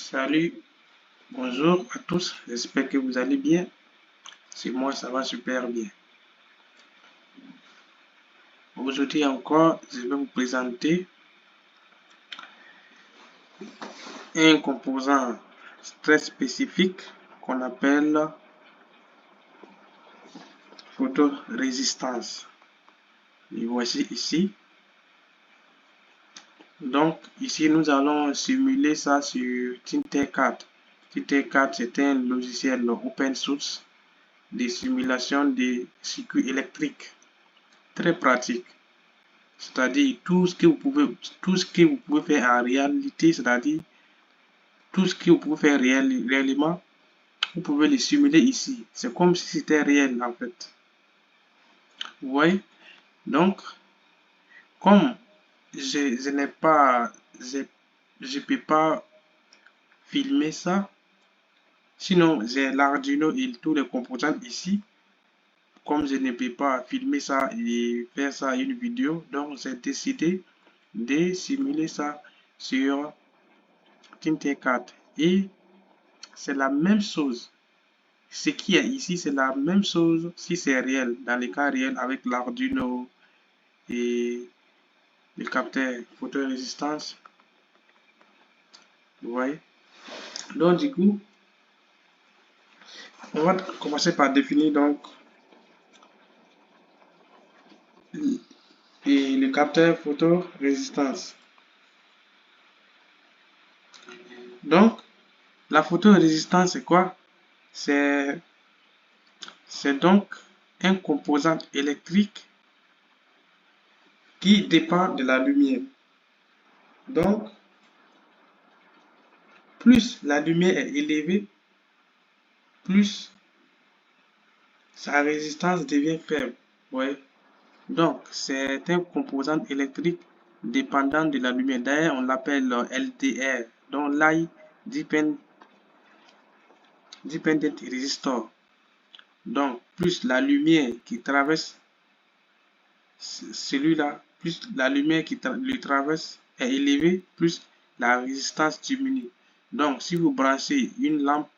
Salut, bonjour à tous, j'espère que vous allez bien. C'est moi, ça va super bien. Aujourd'hui encore, je vais vous présenter un composant très spécifique qu'on appelle photorésistance. Et voici ici. Donc ici, nous allons simuler ça sur Tinkercad. Tinkercad, c'est un logiciel open source de simulation des circuits électriques. Très pratique. C'est-à-dire tout ce que vous pouvez faire en réalité, c'est-à-dire tout ce que vous pouvez faire réellement, vous pouvez le simuler ici. C'est comme si c'était réel en fait. Vous voyez? Donc, comme je n'ai pas, je peux pas filmer ça. Sinon, j'ai l'Arduino et tous les composants ici. Comme je ne peux pas filmer ça et faire ça une vidéo, donc j'ai décidé de simuler ça sur Tinkercad. Et c'est la même chose. Ce qu'il y a ici, c'est la même chose si c'est réel, dans les cas réels avec l'Arduino et le capteur photorésistance. Vous voyez? Donc, du coup, on va commencer par définir donc le capteur photorésistance. Donc, la photorésistance, c'est quoi? C'est donc un composant électrique qui dépend de la lumière. Donc, plus la lumière est élevée, plus sa résistance devient faible. Ouais. Donc, c'est un composant électrique dépendant de la lumière. D'ailleurs, on l'appelle LDR, donc Light Dependent Resistor. Donc, plus la lumière qui traverse celui-là, plus la lumière qui le traverse est élevée, plus la résistance diminue. Donc, si vous branchez une lampe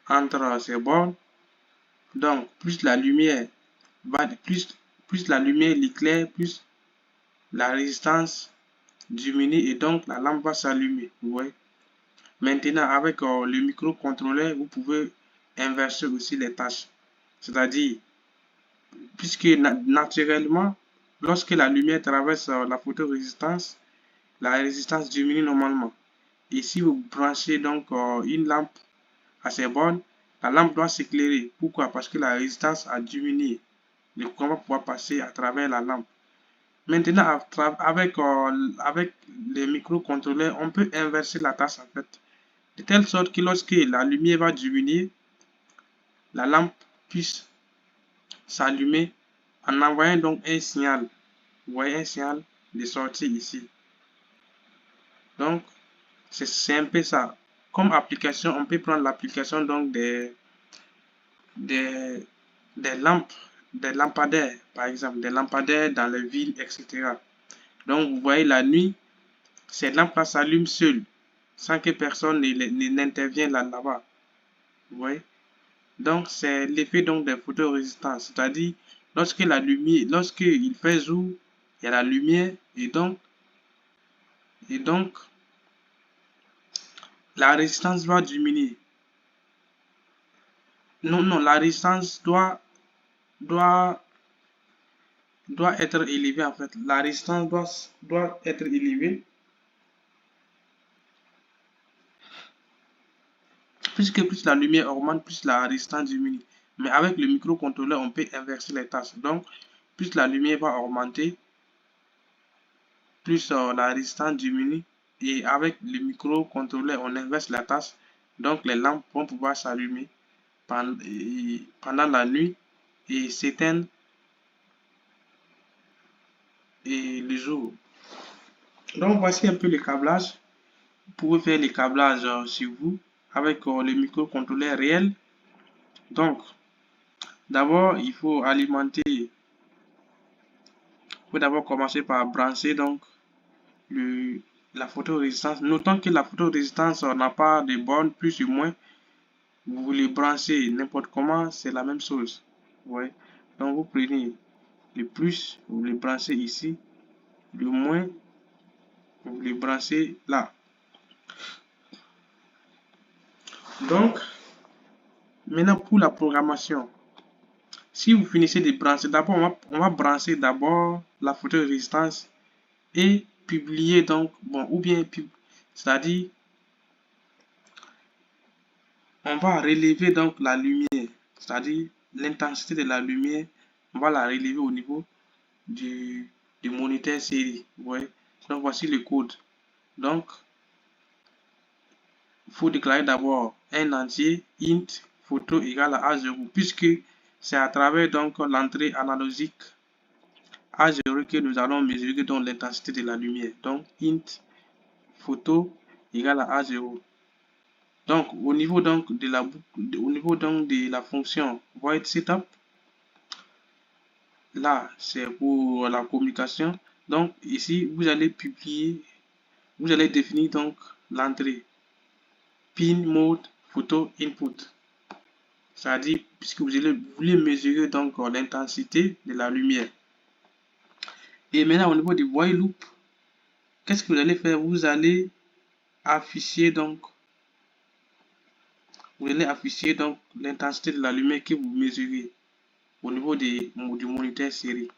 entre ces bornes, donc plus la lumière va, plus la lumière l'éclaire, plus la résistance diminue et donc la lampe va s'allumer. Vous voyez? Maintenant, avec le microcontrôleur, vous pouvez inverser aussi les tâches. C'est-à-dire, puisque naturellement, lorsque la lumière traverse la photorésistance, la résistance diminue normalement. Et si vous branchez donc une lampe à ces bornes, la lampe doit s'éclairer. Pourquoi? Parce que la résistance a diminué. Le courant va pouvoir passer à travers la lampe. Maintenant, avec les microcontrôleurs, on peut inverser la tâche en fait. De telle sorte que lorsque la lumière va diminuer, la lampe puisse s'allumer en envoyant donc un signal. Vous voyez un signal de sortie ici. Donc, c'est un peu ça. Comme application, on peut prendre l'application donc des, des lampadaires, par exemple, des lampadaires dans les villes, etc. Donc, vous voyez la nuit, ces lampes-là s'allument seules, sans que personne n'intervienne là-bas. Vous voyez? Donc, c'est l'effet donc des photorésistances. C'est-à-dire, lorsque la lumière, lorsqu'il fait jour, il y a la lumière et donc la résistance doit diminuer. Non, la résistance doit être élevée en fait. La résistance doit être élevée puisque plus la lumière augmente, plus la résistance diminue. Mais avec le microcontrôleur, on peut inverser les tâches. Donc, plus la lumière va augmenter, plus la résistance diminue. Et avec le microcontrôleur, on inverse la tâche. Donc, les lampes vont pouvoir s'allumer pendant la nuit et s'éteindre et le jour. Donc, voici un peu le câblage. Vous pouvez faire le câblage chez vous avec le microcontrôleur réel. Donc, d'abord, il faut d'abord commencer par brancher donc le la photorésistance. Notons que la photorésistance n'a pas de borne, plus ou moins. Vous les branchez n'importe comment, c'est la même chose. Ouais. Donc vous prenez le plus, vous les branchez ici, le moins, vous les branchez là. Donc, maintenant pour la programmation. Si vous finissez de brancher, d'abord on va brancher d'abord la photorésistance et publier donc, bon, ou bien, c'est-à-dire, on va relever donc la lumière, c'est-à-dire l'intensité de la lumière, on va la relever au niveau du moniteur série. Vous voyez? Donc voici le code. Donc, il faut déclarer d'abord un entier int photo égale à A0, puisque c'est à travers donc l'entrée analogique A0 que nous allons mesurer donc l'intensité de la lumière. Donc int photo égale à A0. Donc au niveau donc de la au niveau donc de la fonction void setup, là c'est pour la communication. Donc ici vous allez publier, vous allez définir donc l'entrée pin mode photo input. C'est-à-dire, puisque vous voulez mesurer donc l'intensité de la lumière. Et maintenant au niveau du while loop, qu'est-ce que vous allez faire? Vous allez afficher donc l'intensité de la lumière que vous mesurez au niveau du moniteur série.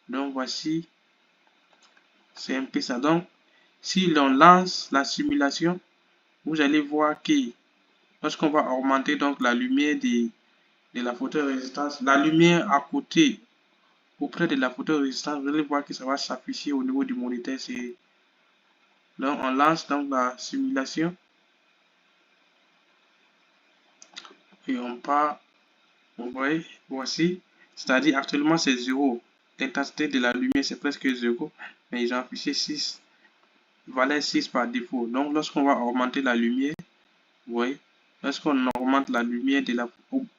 Donc voici, c'est un peu ça. Donc si l'on lance la simulation, vous allez voir que lorsqu'on va augmenter donc la lumière de la photorésistance, la lumière à côté auprès de la photorésistance, vous allez voir que ça va s'afficher au niveau du moniteur série. Donc on lance donc la simulation et on part. Vous voyez, voici, c'est-à-dire actuellement c'est 0. L'intensité de la lumière c'est presque 0, mais ils ont affiché 6, valeur 6 par défaut. Donc lorsqu'on va augmenter la lumière, vous voyez, lorsqu'on augmente la lumière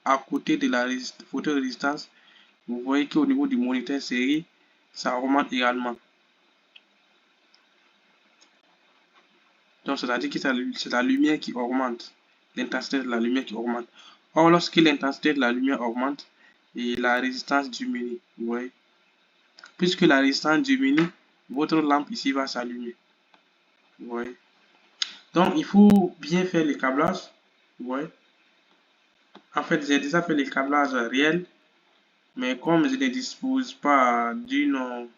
à côté de la photorésistance, vous voyez qu'au niveau du moniteur série, ça augmente également. Donc c'est-à-dire que c'est la lumière qui augmente, l'intensité de la lumière qui augmente. Or lorsque l'intensité de la lumière augmente, et la résistance diminue, vous voyez. Puisque la résistance diminue, votre lampe ici va s'allumer. Vous voyez. Donc, il faut bien faire le câblage. Vous voyez. En fait, j'ai déjà fait le câblage réel. Mais comme je ne dispose pas d'une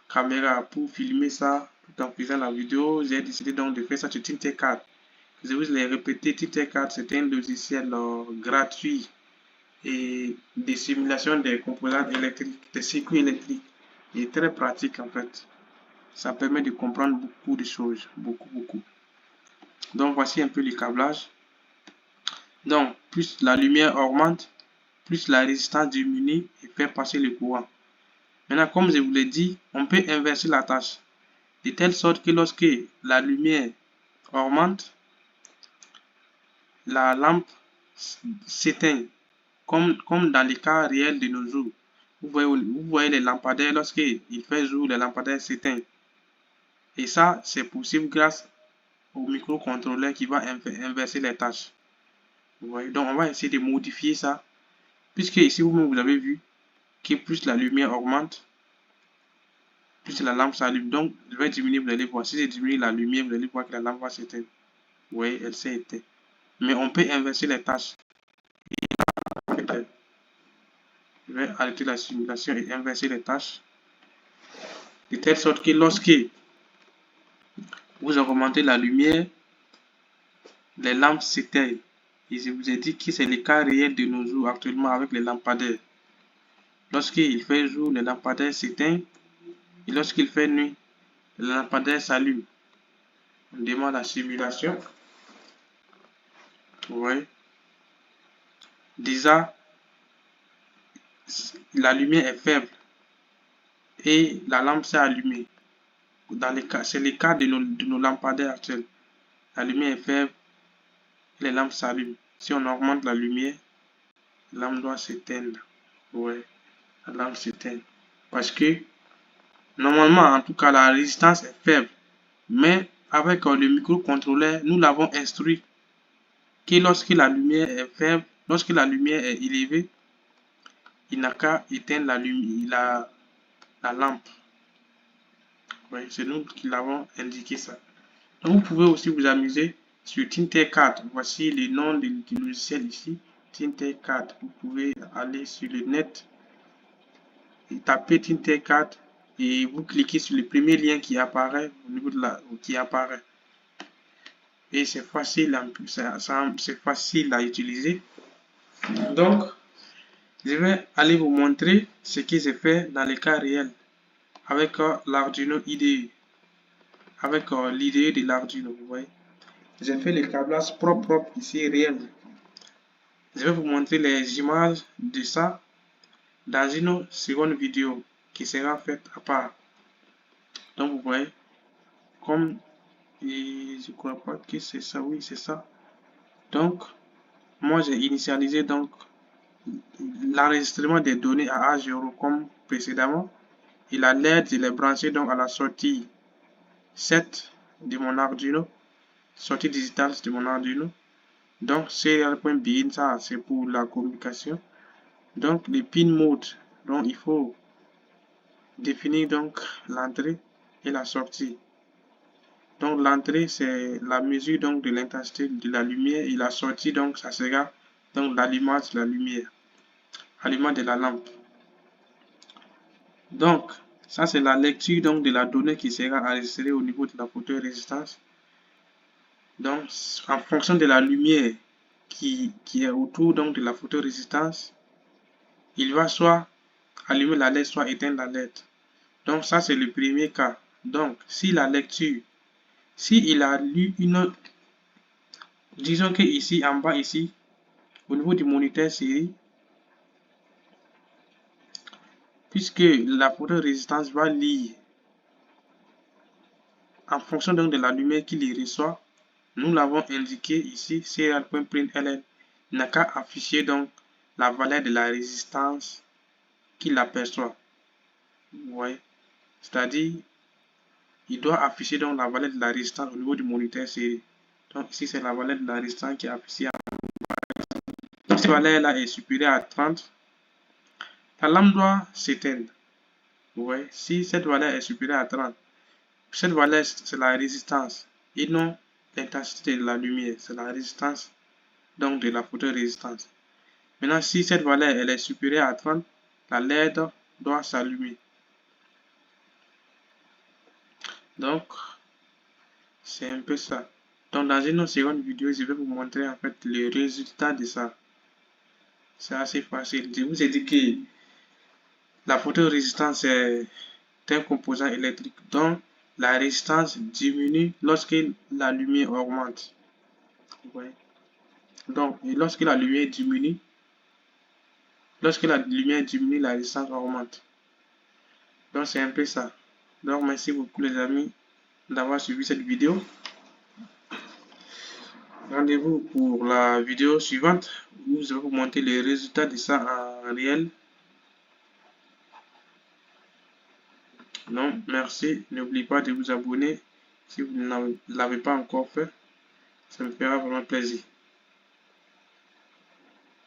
caméra pour filmer ça tout en faisant la vidéo, j'ai décidé donc de faire ça sur Tinkercad. Je vous l'ai répété, Tinkercad, c'est un logiciel gratuit et de simulation des composantes électriques, des circuits électriques. Il est très pratique en fait. Ça permet de comprendre beaucoup de choses, beaucoup. Donc voici un peu le câblage. Donc plus la lumière augmente, plus la résistance diminue et fait passer le courant. Maintenant, comme je vous l'ai dit, on peut inverser la tâche de telle sorte que lorsque la lumière augmente, la lampe s'éteint, comme dans les cas réels de nos jours. Vous voyez les lampadaires, lorsqu'il fait jour, les lampadaires s'éteignent. Et ça, c'est possible grâce au microcontrôleur qui va inverser les tâches. Vous voyez? Donc, on va essayer de modifier ça. Puisque ici, vous avez vu que plus la lumière augmente, plus la lampe s'allume. Donc, je vais diminuer, vous allez voir. Si je diminue la lumière, vous allez voir que la lampe va s'éteindre. Vous voyez, elle s'est éteinte. Mais on peut inverser les tâches. Je vais arrêter la simulation et inverser les tâches. De telle sorte que lorsque vous augmentez la lumière, les lampes s'éteignent. Et je vous ai dit que c'est le cas réel de nos jours actuellement avec les lampadaires. Lorsqu'il fait jour, les lampadaires s'éteignent. Et lorsqu'il fait nuit, les lampadaires s'allument. On démarre la simulation. Vous voyez. Déjà, la lumière est faible. Et la lampe s'est allumée. C'est le cas de nos lampadaires actuels. La lumière est faible. Et les lampes s'allument. Si on augmente la lumière, la lampe doit s'éteindre. Ouais, la lampe s'éteint. Parce que, normalement, en tout cas, la résistance est faible. Mais avec le microcontrôleur, nous l'avons instruit que lorsque la lumière est faible, lorsque la lumière est élevée, il n'a qu'à éteindre la lampe. Oui, c'est nous qui l'avons indiqué ça. Donc, vous pouvez aussi vous amuser sur Tinkercad. Voici le nom du logiciel ici, Tinkercad. Vous pouvez aller sur le net et taper Tinkercad et vous cliquez sur le premier lien qui apparaît au niveau de qui apparaît. Et c'est facile, c'est facile à utiliser. Donc, je vais aller vous montrer ce qui se fait dans les cas réels avec l'Arduino IDE. Avec l'IDE de l'Arduino, vous voyez. J'ai fait le câblage propre ici, réel. Je vais vous montrer les images de ça dans une seconde vidéo qui sera faite à part. Donc, vous voyez, comme je crois pas que c'est ça, oui, c'est ça. Donc, moi, j'ai initialisé donc l'enregistrement des données à A0 comme précédemment. Et la LED, je l'ai branché donc à la sortie 7 de mon Arduino, sortie digitale de mon Arduino. Donc, serial.bin, ça c'est pour la communication. Donc, les pin mode, donc il faut définir donc l'entrée et la sortie. Donc, l'entrée c'est la mesure donc de l'intensité de la lumière et la sortie donc ça sera donc l'allumage de la lumière, allumage de la lampe. Donc, ça c'est la lecture donc de la donnée qui sera enregistrée au niveau de la photorésistance. Donc, en fonction de la lumière qui est autour donc de la photorésistance, il va soit allumer la LED, soit éteindre la LED. Donc, ça c'est le premier cas. Donc, si la lecture, si il a lu une, disons que ici, en bas ici, au niveau du moniteur série, puisque la photorésistance va lire en fonction donc de la lumière qu'il y reçoit, nous l'avons indiqué ici, serial.println n'a qu'à afficher donc la valeur de la résistance qu'il aperçoit. Vous voyez, c'est-à-dire, il doit afficher donc la valeur de la résistance au niveau du moniteur série. Donc ici, c'est la valeur de la résistance qui est affichée. Donc cette valeur-là est supérieure à 30, la lampe doit s'éteindre. Vous voyez, si cette valeur est supérieure à 30, cette valeur, c'est la résistance et non l'intensité de la lumière. C'est la résistance donc de la photorésistance. Maintenant, si cette valeur elle est supérieure à 30, la LED doit s'allumer. Donc, c'est un peu ça. Donc, dans une seconde vidéo, je vais vous montrer en fait le résultat de ça. C'est assez facile. Je vous ai dit que la photorésistance est un composant électrique dont la résistance diminue lorsque la lumière augmente. Vous voyez? Donc, lorsque la lumière diminue, la résistance augmente. Donc, c'est un peu ça. Donc, merci beaucoup les amis d'avoir suivi cette vidéo. Rendez-vous pour la vidéo suivante où je vais vous montrer les résultats de ça en réel. Donc, merci. N'oubliez pas de vous abonner si vous ne l'avez pas encore fait. Ça me fera vraiment plaisir.